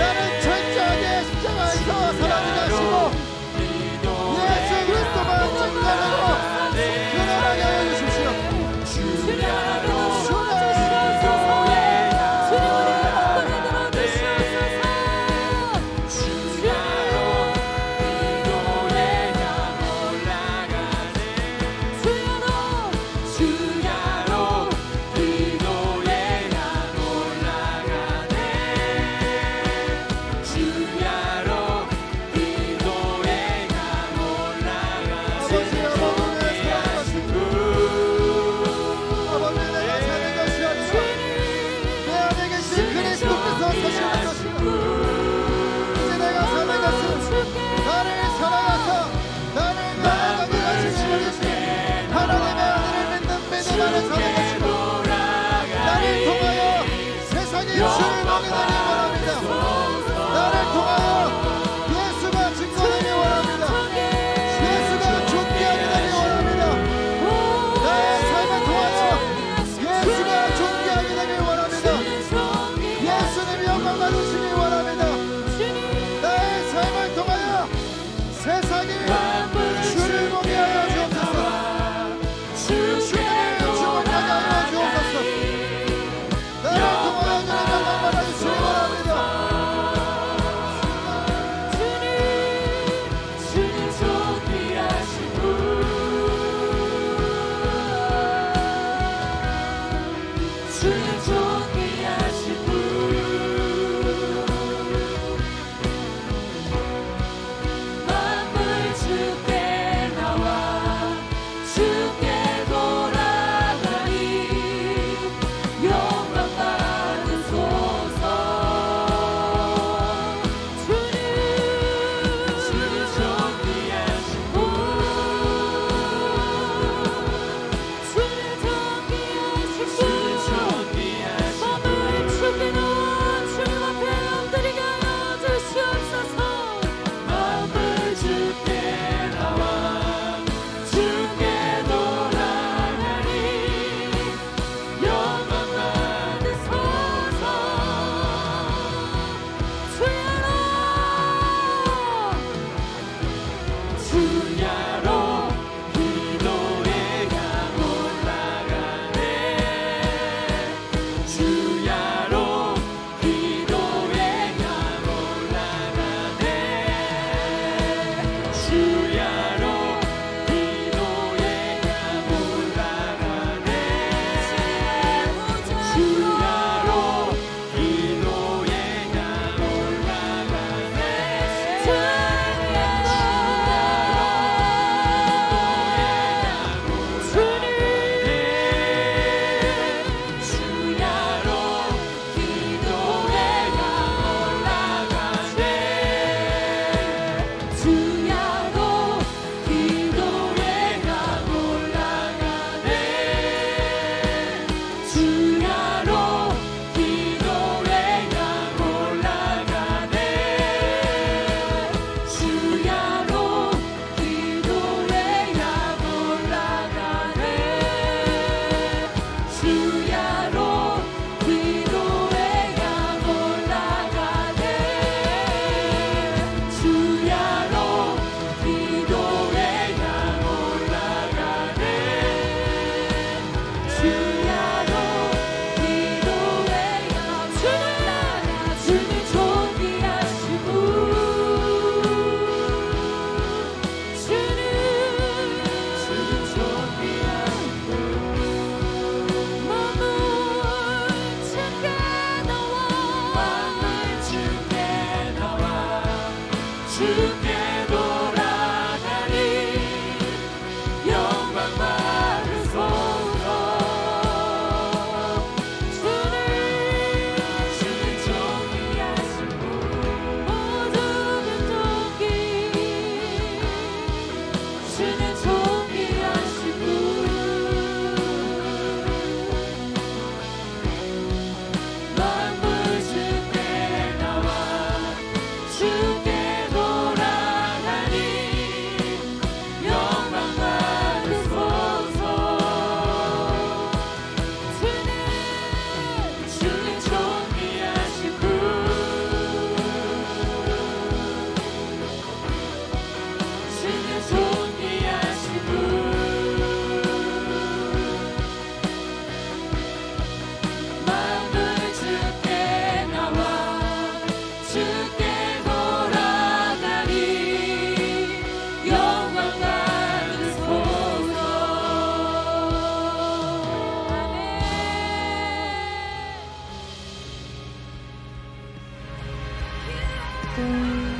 영광 받으시기 원합니다. 나의 삶을 통하여 세상이 주를 보게 하여 주옵소서. 주의 주목하게 하여 주옵소서. 나를 통하여 주의 영광 받으시기 원합니다. 주님 존귀하신 분, 주님 존귀하신 분, 만물 주께 나와 주께 돌아가니 영광 받으소서. 주님 존귀하신 분, 주님 존귀하신 마음을 주께 나와 주님 앞에 엎드리게 하여 주시옵소서. 마음을 주께 나와 주께 돌아가니 영광 받으소서. 주야로 기도의 강 올라가네. 주야로 기도의 강 올라가네. 주야로 기도의 강 올라가네. 주야로 기도의 강 주께 돌아가니 영광 받으소서. 주님 존귀하신 분, 주님 존귀하신 분, 만물 주께 나와 주께 또